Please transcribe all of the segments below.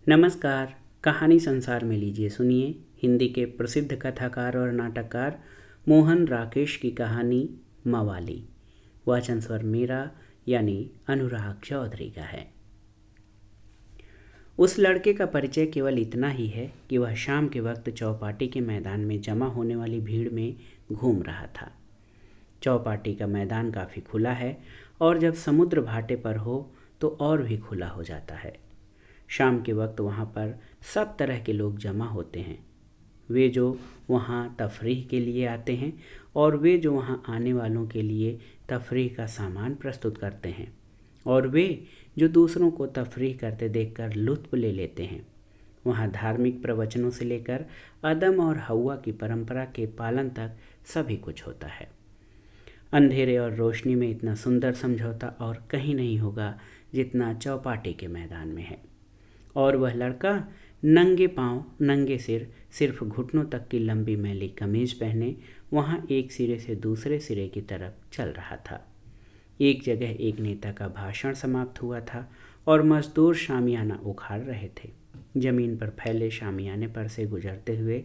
नमस्कार। कहानी संसार में लीजिए सुनिए हिंदी के प्रसिद्ध कथाकार और नाटककार मोहन राकेश की कहानी मवाली। वाचन स्वर मेरा यानी अनुराग चौधरी का है। उस लड़के का परिचय केवल इतना ही है कि वह शाम के वक्त चौपाटी के मैदान में जमा होने वाली भीड़ में घूम रहा था। चौपाटी का मैदान काफ़ी खुला है और जब समुद्र भाटे पर हो तो और भी खुला हो जाता है। शाम के वक्त वहाँ पर सब तरह के लोग जमा होते हैं, वे जो वहाँ तफरीह के लिए आते हैं और वे जो वहाँ आने वालों के लिए तफरीह का सामान प्रस्तुत करते हैं और वे जो दूसरों को तफरीह करते देखकर लुत्फ़ ले लेते हैं। वहाँ धार्मिक प्रवचनों से लेकर आदम और हव्वा की परंपरा के पालन तक सभी कुछ होता है। अंधेरे और रोशनी में इतना सुंदर समझौता और कहीं नहीं होगा जितना चौपाटी के मैदान में है। और वह लड़का नंगे पांव, नंगे सिर, सिर्फ घुटनों तक की लंबी मैली कमीज पहने वहाँ एक सिरे से दूसरे सिरे की तरफ चल रहा था। एक जगह एक नेता का भाषण समाप्त हुआ था और मजदूर शामियाना उखाड़ रहे थे। जमीन पर फैले शामियाने पर से गुजरते हुए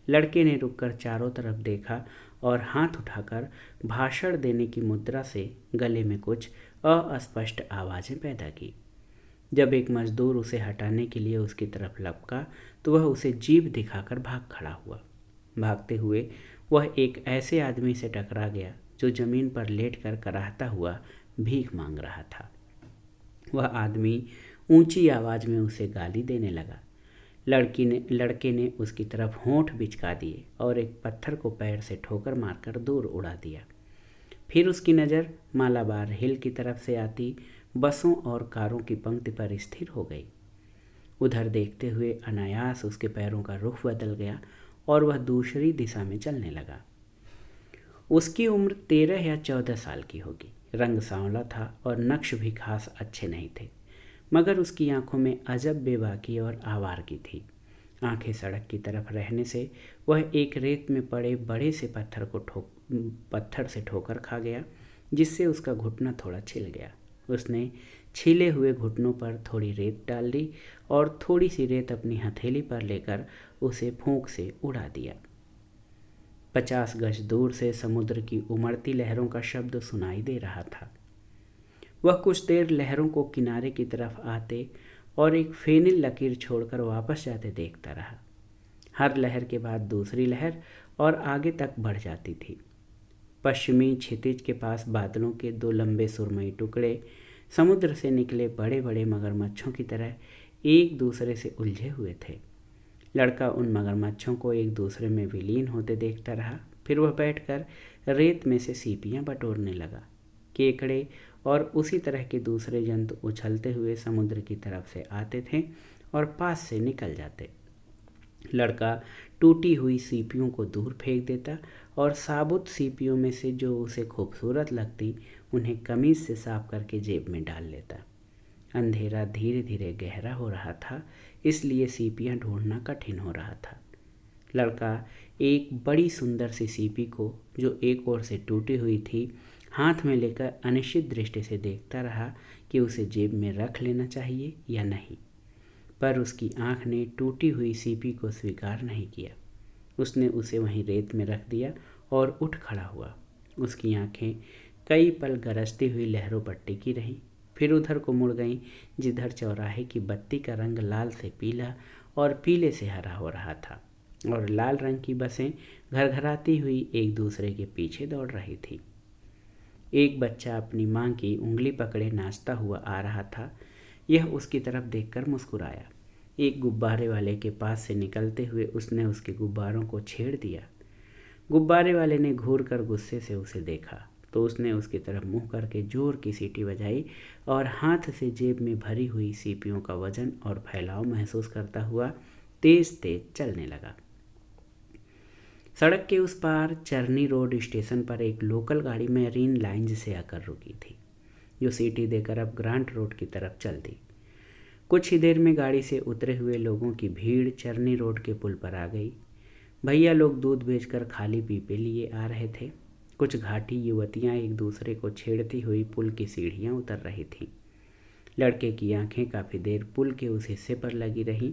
लड़के ने रुककर चारों तरफ देखा और हाथ उठाकर भाषण देने की मुद्रा से गले में कुछ अस्पष्ट आवाज़ें पैदा की। जब एक मजदूर उसे हटाने के लिए उसकी तरफ लपका तो वह उसे जीभ दिखाकर भाग खड़ा हुआ। भागते हुए वह एक ऐसे आदमी से टकरा गया जो जमीन पर लेटकर कराहता हुआ भीख मांग रहा था। वह आदमी ऊंची आवाज़ में उसे गाली देने लगा। लड़के ने उसकी तरफ होंठ बिचका दिए और एक पत्थर को पैर से ठोकर मारकर दूर उड़ा दिया। फिर उसकी नज़र मालाबार हिल की तरफ से आती बसों और कारों की पंक्ति पर स्थिर हो गई। उधर देखते हुए अनायास उसके पैरों का रुख बदल गया और वह दूसरी दिशा में चलने लगा। उसकी उम्र 13 या 14 साल की होगी। रंग सांवला था और नक्श भी खास अच्छे नहीं थे, मगर उसकी आंखों में अजब बेबाकी और आवारगी थी। आंखें सड़क की तरफ रहने से वह एक रेत में पड़े बड़े से पत्थर से ठोकर खा गया, जिससे उसका घुटना थोड़ा छिल गया। उसने छीले हुए घुटनों पर थोड़ी रेत डाल दी और थोड़ी सी रेत अपनी हथेली पर लेकर उसे फूंक से उड़ा दिया। 50 गज दूर से समुद्र की उमड़ती लहरों का शब्द सुनाई दे रहा था। वह कुछ देर लहरों को किनारे की तरफ आते और एक फेनिल लकीर छोड़कर वापस जाते देखता रहा। हर लहर के बाद दूसरी लहर और आगे तक बढ़ जाती थी। पश्चिमी क्षितिज के पास बादलों के दो लंबे सुरमई टुकड़े समुद्र से निकले बड़े बड़े मगरमच्छों की तरह एक दूसरे से उलझे हुए थे। लड़का उन मगरमच्छों को एक दूसरे में विलीन होते देखता रहा। फिर वह बैठकर रेत में से सीपियां बटोरने लगा। केकड़े और उसी तरह के दूसरे जंतु उछलते हुए समुद्र की तरफ से आते थे और पास से निकल जाते। लड़का टूटी हुई सीपियों को दूर फेंक देता और साबुत सीपियों में से जो उसे खूबसूरत लगती उन्हें कमीज से साफ करके जेब में डाल लेता। अंधेरा धीरे धीरे गहरा हो रहा था, इसलिए सीपियां ढूंढना कठिन हो रहा था। लड़का एक बड़ी सुंदर सी सीपी को, जो एक ओर से टूटी हुई थी, हाथ में लेकर अनिश्चित दृष्टि से देखता रहा कि उसे जेब में रख लेना चाहिए या नहीं। पर उसकी आंख ने टूटी हुई सीपी को स्वीकार नहीं किया। उसने उसे वहीं रेत में रख दिया और उठ खड़ा हुआ। उसकी आंखें कई पल गरजती हुई लहरों पर टिकी रहीं, फिर उधर को मुड़ गईं जिधर चौराहे की बत्ती का रंग लाल से पीला और पीले से हरा हो रहा था और लाल रंग की बसें घरघराती हुई एक दूसरे के पीछे दौड़ रही थी। एक बच्चा अपनी मां की उंगली पकड़े नाचता हुआ आ रहा था। यह उसकी तरफ देखकर मुस्कुराया। एक गुब्बारे वाले के पास से निकलते हुए उसने उसके गुब्बारों को छेड़ दिया। गुब्बारे वाले ने घूर कर गुस्से से उसे देखा तो उसने उसकी तरफ मुंह करके जोर की सीटी बजाई और हाथ से जेब में भरी हुई सीपियों का वजन और फैलाव महसूस करता हुआ तेज तेज चलने लगा। सड़क के उस पार चरनी रोड स्टेशन पर एक लोकल गाड़ी मेरीन लाइंज से आकर रुकी थी, जो सीटी देकर अब ग्रांट रोड की तरफ चल दी। कुछ ही देर में गाड़ी से उतरे हुए लोगों की भीड़ चरनी रोड के पुल पर आ गई। भैया लोग दूध बेचकर खाली पीपे लिए आ रहे थे। कुछ घाटी युवतियां एक दूसरे को छेड़ती हुई पुल की सीढ़ियां उतर रही थीं। लड़के की आंखें काफ़ी देर पुल के उस हिस्से पर लगी रहीं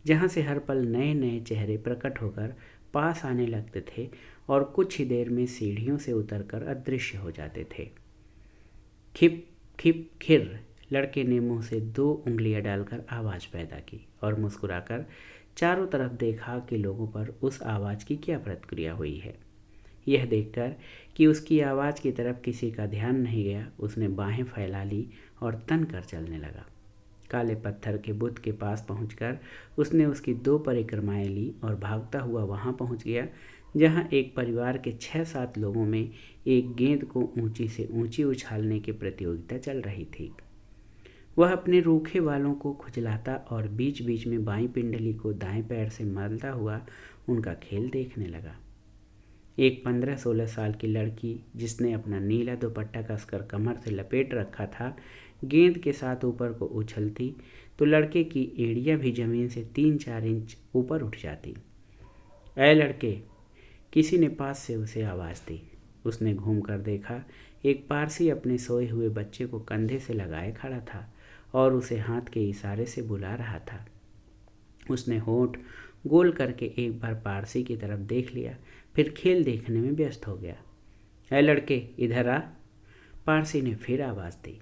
जहाँ से हर पल नए नए चेहरे प्रकट होकर पास आने लगते थे और कुछ ही देर में सीढ़ियों से उतरकर अदृश्य हो जाते थे। खिप खिप खिर, लड़के ने मुंह से 2 उंगलियां डालकर आवाज़ पैदा की और मुस्कुराकर चारों तरफ देखा कि लोगों पर उस आवाज़ की क्या प्रतिक्रिया हुई है। यह देखकर कि उसकी आवाज़ की तरफ किसी का ध्यान नहीं गया, उसने बाहें फैला ली और तन कर चलने लगा। काले पत्थर के बुत के पास पहुंचकर उसने उसकी 2 परिक्रमाएं ली और भागता हुआ वहां पहुंच गया जहां एक परिवार के 6-7 लोगों में एक गेंद को ऊंची से ऊंची उछालने की प्रतियोगिता चल रही थी। वह अपने रूखे बालों को खुजलाता और बीच बीच में बाईं पिंडली को दाएं पैर से मलता हुआ उनका खेल देखने लगा। एक 15-16 साल की लड़की जिसने अपना नीला दुपट्टा कसकर कमर से लपेट रखा था, गेंद के साथ ऊपर को उछलती तो लड़के की एड़ियां भी जमीन से 3-4 इंच ऊपर उठ जाती। ऐ लड़के, किसी ने पास से उसे आवाज़ दी। उसने घूम कर देखा, एक पारसी अपने सोए हुए बच्चे को कंधे से लगाए खड़ा था और उसे हाथ के इशारे से बुला रहा था। उसने होंठ गोल करके एक बार पारसी की तरफ देख लिया, फिर खेल देखने में व्यस्त हो गया। ऐ लड़के, इधर आ, पारसी ने फिर आवाज़ दी।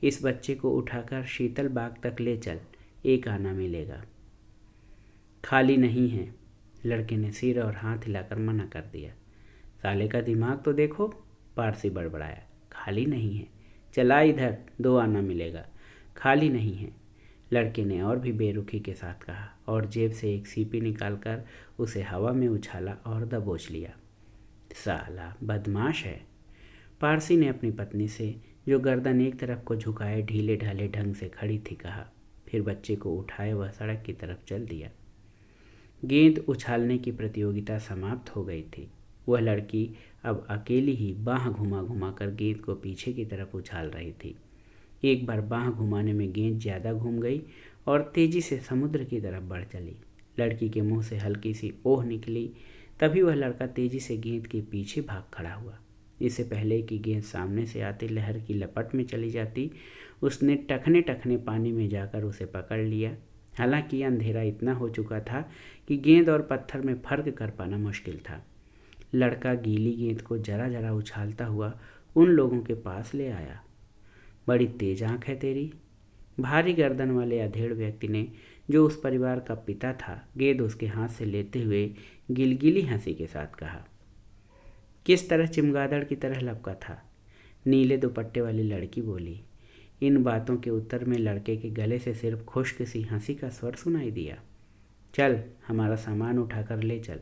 इस बच्चे को उठाकर शीतल बाग तक ले चल, 1 आना मिलेगा। खाली नहीं है, लड़के ने सिर और हाथ हिलाकर मना कर दिया। साले का दिमाग तो देखो, पारसी बड़बड़ाया। खाली नहीं है, चला इधर, 2 आना मिलेगा। खाली नहीं है, लड़के ने और भी बेरुखी के साथ कहा और जेब से एक सीपी निकालकर उसे हवा में उछाला और दबोच लिया। साला बदमाश है, पारसी ने अपनी पत्नी से, जो गर्दन एक तरफ को झुकाए ढीले ढाले ढंग से खड़ी थी, कहा। फिर बच्चे को उठाए वह सड़क की तरफ चल दिया। गेंद उछालने की प्रतियोगिता समाप्त हो गई थी। वह लड़की अब अकेली ही बाँह घुमा घुमा कर गेंद को पीछे की तरफ उछाल रही थी। एक बार बाँह घुमाने में गेंद ज़्यादा घूम गई और तेज़ी से समुद्र की तरफ बढ़ चली। लड़की के मुंह से हल्की सी ओह निकली। तभी वह लड़का तेज़ी से गेंद के पीछे भाग खड़ा हुआ। इससे पहले कि गेंद सामने से आती लहर की लपट में चली जाती, उसने टखने टखने पानी में जाकर उसे पकड़ लिया। हालांकि अंधेरा इतना हो चुका था कि गेंद और पत्थर में फर्क कर पाना मुश्किल था। लड़का गीली गेंद को जरा जरा उछालता हुआ उन लोगों के पास ले आया। बड़ी तेज आँख है तेरी, भारी गर्दन वाले अधेड़ व्यक्ति ने, जो उस परिवार का पिता था, गेंद उसके हाथ से लेते हुए गिलगिली हंसी के साथ कहा। किस तरह चिमगादड़ की तरह लपका था, नीले दुपट्टे वाली लड़की बोली। इन बातों के उत्तर में लड़के के गले से सिर्फ खुश्क सी हंसी का स्वर सुनाई दिया। चल, हमारा सामान उठाकर ले चल,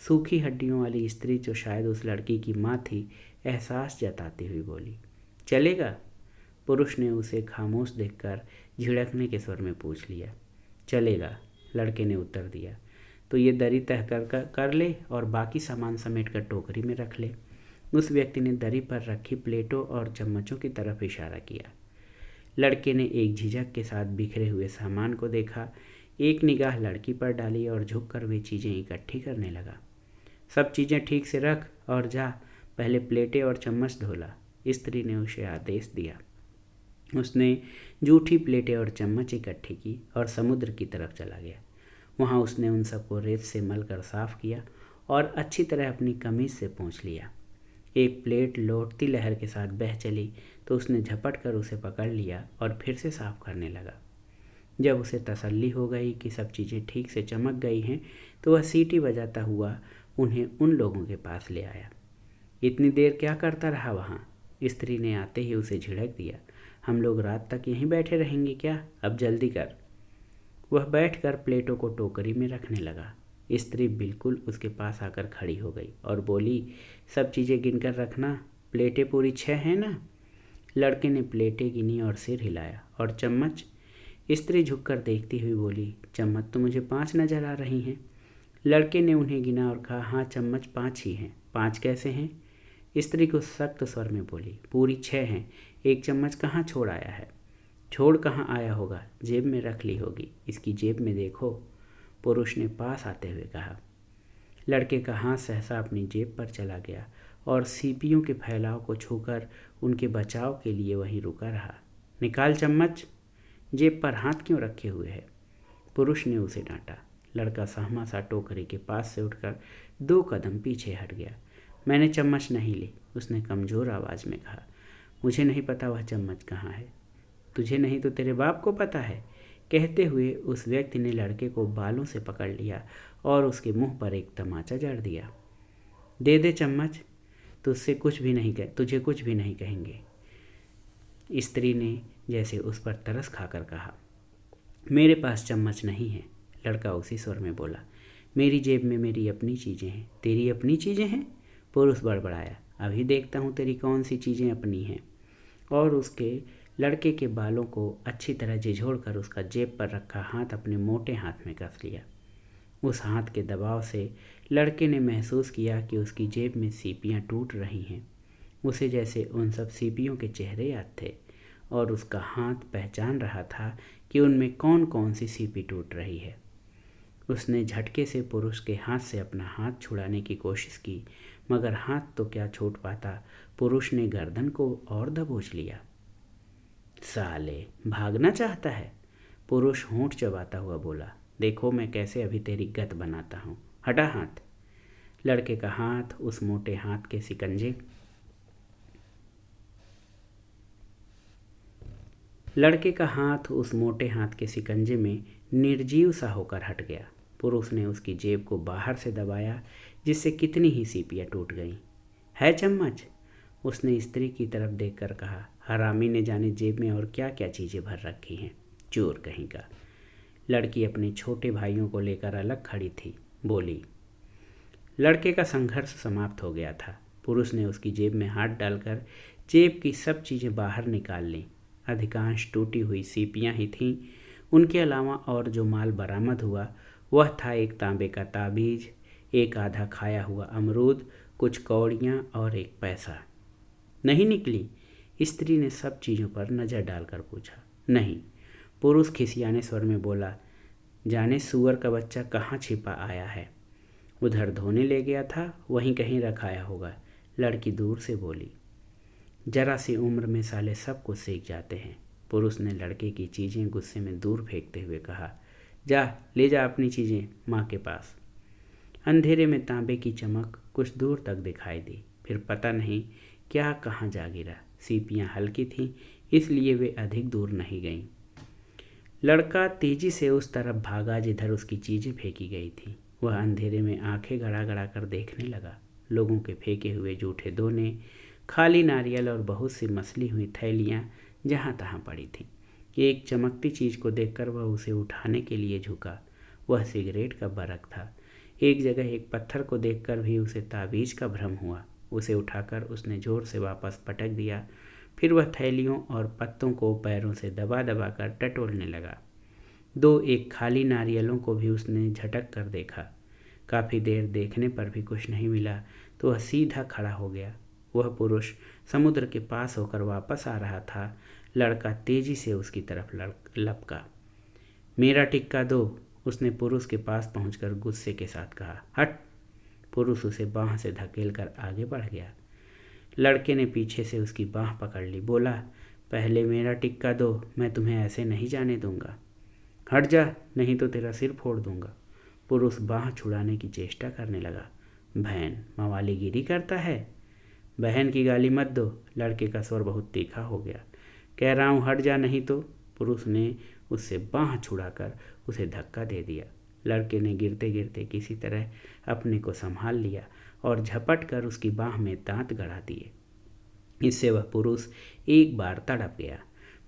सूखी हड्डियों वाली स्त्री, जो शायद उस लड़की की माँ थी, एहसास जताती हुई बोली। चलेगा, पुरुष ने उसे खामोश देखकर झिड़कने के स्वर में पूछ लिया। चलेगा, लड़के ने उत्तर दिया। तो ये दरी तह कर ले और बाकी सामान समेट कर टोकरी में रख ले। उस व्यक्ति ने दरी पर रखी प्लेटों और चम्मचों की तरफ इशारा किया। लड़के ने एक झिझक के साथ बिखरे हुए सामान को देखा, एक निगाह लड़की पर डाली और झुककर वे चीज़ें इकट्ठी करने लगा। सब चीज़ें ठीक से रख और जा, पहले प्लेटें और चम्मच धोला, स्त्री ने उसे आदेश दिया। उसने जूठी प्लेटें और चम्मच इकट्ठी की और समुद्र की तरफ चला गया। वहाँ उसने उन सबको रेत से मलकर साफ़ किया और अच्छी तरह अपनी कमीज़ से पोंछ लिया। एक प्लेट लौटती लहर के साथ बह चली तो उसने झपट कर उसे पकड़ लिया और फिर से साफ़ करने लगा। जब उसे तसल्ली हो गई कि सब चीज़ें ठीक से चमक गई हैं तो वह सीटी बजाता हुआ उन्हें उन लोगों के पास ले आया। इतनी देर क्या करता रहा वहाँ, स्त्री ने आते ही उसे झिड़क दिया। हम लोग रात तक यहीं बैठे रहेंगे क्या, अब जल्दी कर। वह बैठकर प्लेटों को टोकरी में रखने लगा। स्त्री बिल्कुल उसके पास आकर खड़ी हो गई और बोली, सब चीज़ें गिनकर रखना, प्लेटें पूरी 6 हैं ना। लड़के ने प्लेटें गिनी और सिर हिलाया। और चम्मच, स्त्री झुककर देखती हुई बोली, चम्मच तो मुझे 5 नज़र आ रही हैं। लड़के ने उन्हें गिना और कहा, हाँ चम्मच 5 ही हैं। 5 कैसे हैं, स्त्री को सख्त स्वर में बोली। पूरी 6 हैं, एक चम्मच कहाँ छोड़ आया है। छोड़ कहाँ आया होगा, जेब में रख ली होगी, इसकी जेब में देखो, पुरुष ने पास आते हुए कहा। लड़के का हाथ सहसा अपनी जेब पर चला गया और सीपियों के फैलाव को छूकर उनके बचाव के लिए वहीं रुका रहा। निकाल चम्मच, जेब पर हाथ क्यों रखे हुए है? पुरुष ने उसे डांटा। लड़का सहमा सा टोकरी के पास से उठकर 2 कदम पीछे हट गया। मैंने चम्मच नहीं ली, उसने कमज़ोर आवाज़ में कहा। मुझे नहीं पता वह चम्मच कहाँ है। तुझे नहीं तो तेरे बाप को पता है। कहते हुए उस व्यक्ति ने लड़के को बालों से पकड़ लिया और उसके मुंह पर एक तमाचा जड़ दिया। दे दे चम्मच, तुझे कुछ भी नहीं कहेंगे। स्त्री ने जैसे उस पर तरस खाकर कहा। मेरे पास चम्मच नहीं है, लड़का उसी स्वर में बोला। मेरी जेब में मेरी अपनी चीज़ें हैं। तेरी अपनी चीज़ें हैं? पुरुष बड़बड़ाया। अभी देखता हूँ तेरी कौन सी चीज़ें अपनी हैं। और उसके लड़के के बालों को अच्छी तरह झिझोड़कर उसका जेब पर रखा हाथ अपने मोटे हाथ में कस लिया। उस हाथ के दबाव से लड़के ने महसूस किया कि उसकी जेब में सीपियाँ टूट रही हैं। उसे जैसे उन सब सीपियों के चेहरे याद थे और उसका हाथ पहचान रहा था कि उनमें कौन कौन सी सीपी टूट रही है। उसने झटके से पुरुष के हाथ से अपना हाथ छुड़ाने की कोशिश की, मगर हाथ तो क्या छूट पाता, पुरुष ने गर्दन को और दबोच लिया। साले, भागना चाहता है? पुरुष होंठ चबाता हुआ बोला। देखो मैं कैसे अभी तेरी गत बनाता हूँ। हटा हाथ। लड़के का हाथ उस मोटे हाथ के शिकंजे में निर्जीव सा होकर हट गया। पुरुष ने उसकी जेब को बाहर से दबाया, जिससे कितनी ही सीपियाँ टूट गईं। है चम्मच? उसने स्त्री की तरफ देखकर कहा। हरामी ने जाने जेब में और क्या क्या चीज़ें भर रखी हैं, चोर कहीं का। लड़की अपने छोटे भाइयों को लेकर अलग खड़ी थी, बोली। लड़के का संघर्ष समाप्त हो गया था। पुरुष ने उसकी जेब में हाथ डालकर जेब की सब चीज़ें बाहर निकाल लीं। अधिकांश टूटी हुई सीपियाँ ही थीं। उनके अलावा और जो माल बरामद हुआ वह था एक तांबे का ताबीज, एक आधा खाया हुआ अमरूद, कुछ कौड़ियाँ और एक पैसा। नहीं निकली? स्त्री ने सब चीज़ों पर नज़र डालकर पूछा। नहीं। पुरुष खिसियाने स्वर में बोला। जाने सूअर का बच्चा कहाँ छिपा आया है। उधर धोने ले गया था, वहीं कहीं रखाया होगा, लड़की दूर से बोली। जरा सी उम्र में साले सब कुछ सीख जाते हैं। पुरुष ने लड़के की चीज़ें गुस्से में दूर फेंकते हुए कहा। जा ले जा अपनी चीज़ें माँ के पास। अंधेरे में तांबे की चमक कुछ दूर तक दिखाई दी, फिर पता नहीं क्या कहाँ जा गिरा। सीपियाँ हल्की थीं, इसलिए वे अधिक दूर नहीं गईं। लड़का तेजी से उस तरफ भागा जिधर उसकी चीज़ें फेंकी गई थीं। वह अंधेरे में आंखें गड़ा गड़ा कर देखने लगा। लोगों के फेंके हुए जूठे दोने, खाली नारियल और बहुत सी मसली हुई थैलियाँ जहाँ तहाँ पड़ी थीं। एक चमकती चीज़ को देखकर वह उसे उठाने के लिए झुका। वह सिगरेट का बरक था। एक जगह एक पत्थर को देखकर भी उसे ताबीज़ का भ्रम हुआ। उसे उठाकर उसने ज़ोर से वापस पटक दिया। फिर वह थैलियों और पत्तों को पैरों से दबा दबा कर टटोलने लगा। 2-1 खाली नारियलों को भी उसने झटक कर देखा। काफ़ी देर देखने पर भी कुछ नहीं मिला तो वह सीधा खड़ा हो गया। वह पुरुष समुद्र के पास होकर वापस आ रहा था। लड़का तेजी से उसकी तरफ लपका। मेरा टिक्का दो, उसने पुरुष के पास पहुंचकर गुस्से के साथ कहा। हट। पुरुष उसे बाँह से धकेलकर आगे बढ़ गया। लड़के ने पीछे से उसकी बाँह पकड़ ली, बोला। पहले मेरा टिक्का दो, मैं तुम्हें ऐसे नहीं जाने दूंगा। हट जा, नहीं तो तेरा सिर फोड़ दूंगा। पुरुष बाँह छुड़ाने की चेष्टा करने लगा। बहन मवालीगिरी करता है। बहन की गाली मत दो, लड़के का स्वर बहुत तीखा हो गया। कह रहा हूँ हट जा, नहीं तो। पुरुष ने उससे बाँह छुड़ाकर उसे धक्का दे दिया। लड़के ने गिरते गिरते किसी तरह अपने को संभाल लिया और झपट कर उसकी बाँह में दांत गड़ा दिए। इससे वह पुरुष एक बार तड़प गया।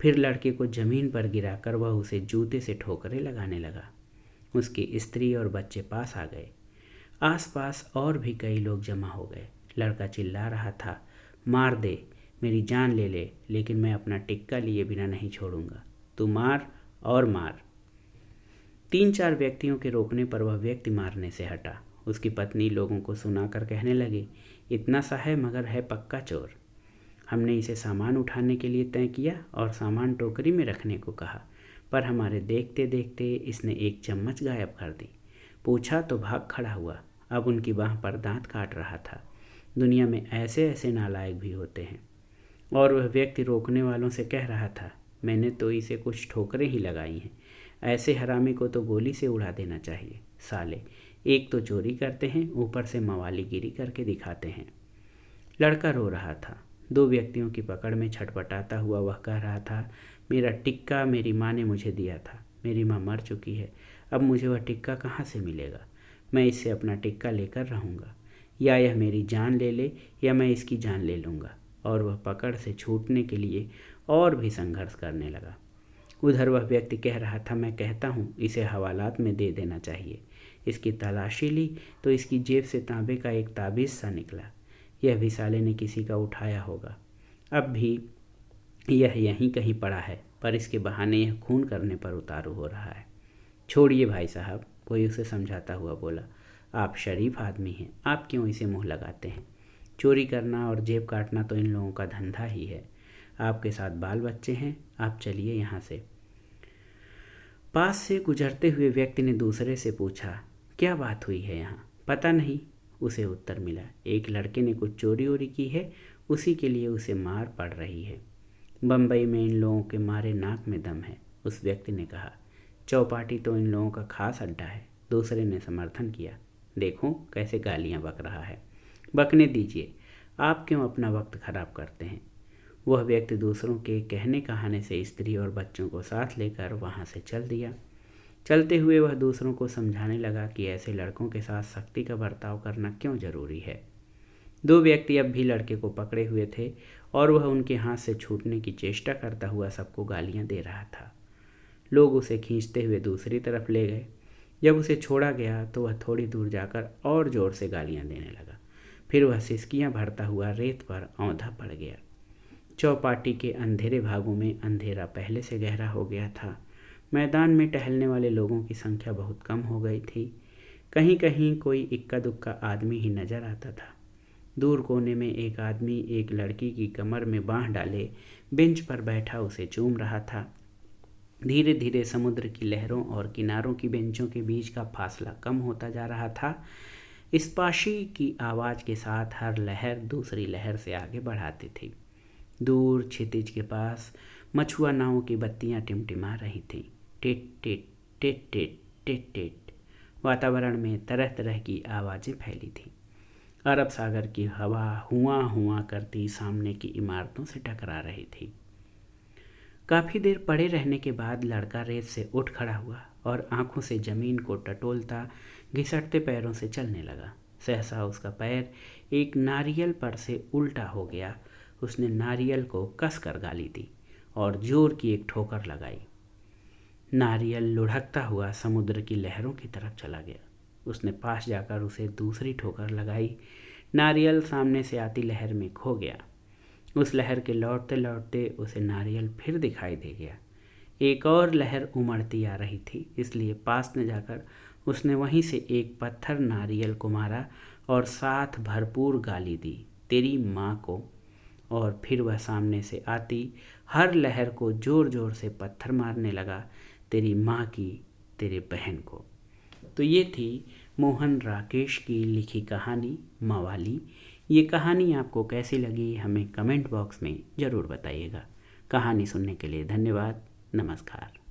फिर लड़के को जमीन पर गिराकर वह उसे जूते से ठोकरें लगाने लगा। उसकी स्त्री और बच्चे पास आ गए। आसपास और भी कई लोग जमा हो गए। लड़का चिल्ला रहा था, मार दे, मेरी जान ले ले, लेकिन मैं अपना टिक्का लिए बिना नहीं छोड़ूंगा। तू मार और मार। 3-4 व्यक्तियों के रोकने पर वह व्यक्ति मारने से हटा। उसकी पत्नी लोगों को सुनाकर कहने लगी, इतना सा है मगर है पक्का चोर। हमने इसे सामान उठाने के लिए तय किया और सामान टोकरी में रखने को कहा, पर हमारे देखते देखते इसने एक चम्मच गायब कर दी। पूछा तो भाग खड़ा हुआ। अब उनकी बाँह पर दांत काट रहा था। दुनिया में ऐसे ऐसे नालायक भी होते हैं। और वह व्यक्ति रोकने वालों से कह रहा था, मैंने तो इसे कुछ ठोकरें ही लगाई हैं। ऐसे हरामी को तो गोली से उड़ा देना चाहिए। साले, एक तो चोरी करते हैं, ऊपर से मवालीगिरी करके दिखाते हैं। लड़का रो रहा था। दो व्यक्तियों की पकड़ में छटपटाता हुआ वह कह रहा था, मेरा टिक्का मेरी माँ ने मुझे दिया था। मेरी माँ मर चुकी है, अब मुझे वह टिक्का कहाँ से मिलेगा? मैं इससे अपना टिक्का लेकर रहूँगा, या यह मेरी जान ले ले या मैं इसकी जान ले लूँगा। और वह पकड़ से छूटने के लिए और भी संघर्ष करने लगा। उधर वह व्यक्ति कह रहा था, मैं कहता हूँ इसे हवालात में दे देना चाहिए। इसकी तलाशी ली तो इसकी जेब से तांबे का एक ताबीज़ सा निकला। यह भी साले ने किसी का उठाया होगा। अब भी यह यहीं कहीं पड़ा है, पर इसके बहाने यह खून करने पर उतारू हो रहा है। छोड़िए भाई साहब, कोई उसे समझाता हुआ बोला। आप शरीफ आदमी हैं, आप क्यों इसे मुँह लगाते हैं? चोरी करना और जेब काटना तो इन लोगों का धंधा ही है। आपके साथ बाल बच्चे हैं, आप चलिए यहाँ से। पास से गुजरते हुए व्यक्ति ने दूसरे से पूछा, क्या बात हुई है यहाँ? पता नहीं, उसे उत्तर मिला। एक लड़के ने कुछ चोरी वोरी की है, उसी के लिए उसे मार पड़ रही है। बम्बई में इन लोगों के मारे नाक में दम है, उस व्यक्ति ने कहा। चौपाटी तो इन लोगों का खास अड्डा है, दूसरे ने समर्थन किया। देखो कैसे गालियाँ बक रहा है। बकने दीजिए, आप क्यों अपना वक्त खराब करते हैं? वह व्यक्ति दूसरों के कहने कहाने से स्त्री और बच्चों को साथ लेकर वहाँ से चल दिया। चलते हुए वह दूसरों को समझाने लगा कि ऐसे लड़कों के साथ सख्ती का बर्ताव करना क्यों जरूरी है। दो व्यक्ति अब भी लड़के को पकड़े हुए थे और वह उनके हाथ से छूटने की चेष्टा करता हुआ सबको गालियाँ दे रहा था। लोग उसे खींचते हुए दूसरी तरफ ले गए। जब उसे छोड़ा गया तो वह थोड़ी दूर जाकर और ज़ोर से गालियाँ देने लगा। फिर वह सिसकियाँ भरता हुआ रेत पर औंधा पड़ गया। चौपाटी के अंधेरे भागों में अंधेरा पहले से गहरा हो गया था। मैदान में टहलने वाले लोगों की संख्या बहुत कम हो गई थी। कहीं कहीं कोई इक्का दुक्का आदमी ही नजर आता था। दूर कोने में एक आदमी एक लड़की की कमर में बाँह डाले बेंच पर बैठा उसे चूम रहा था। धीरे धीरे समुद्र की लहरों और किनारों की बेंचों के बीच का फासला कम होता जा रहा था। स्पाशी की आवाज़ के साथ हर लहर दूसरी लहर से आगे बढ़ाती थी। दूर क्षितिज के पास मछुआ नावों की बत्तियां टिमटिमा रही थीं। Tit tit tit tit tit tit. वातावरण में तरह तरह की आवाज़ें फैली थीं। अरब सागर की हवा हुआ हुआ करती सामने की इमारतों से टकरा रही थी। काफ़ी देर पड़े रहने के बाद लड़का रेत से उठ खड़ा हुआ और आंखों से ज़मीन को टटोलता घिसटते पैरों से चलने लगा। सहसा उसका पैर एक नारियल पर से उल्टा हो गया। उसने नारियल को कसकर गाली दी और जोर की एक ठोकर लगाई। नारियल लुढ़कता हुआ समुद्र की लहरों की तरफ चला गया। उसने पास जाकर उसे दूसरी ठोकर लगाई। नारियल सामने से आती लहर में खो गया। उस लहर के लौटते लौटते उसे नारियल फिर दिखाई दे गया। एक और लहर उमड़ती आ रही थी, इसलिए पास न जाकर उसने वहीं से एक पत्थर नारियल को मारा और साथ भरपूर गाली दी, तेरी माँ को। और फिर वह सामने से आती हर लहर को जोर जोर से पत्थर मारने लगा, तेरी माँ की, तेरे बहन को। तो ये थी मोहन राकेश की लिखी कहानी मवाली। ये कहानी आपको कैसी लगी हमें कमेंट बॉक्स में ज़रूर बताइएगा। कहानी सुनने के लिए धन्यवाद। नमस्कार।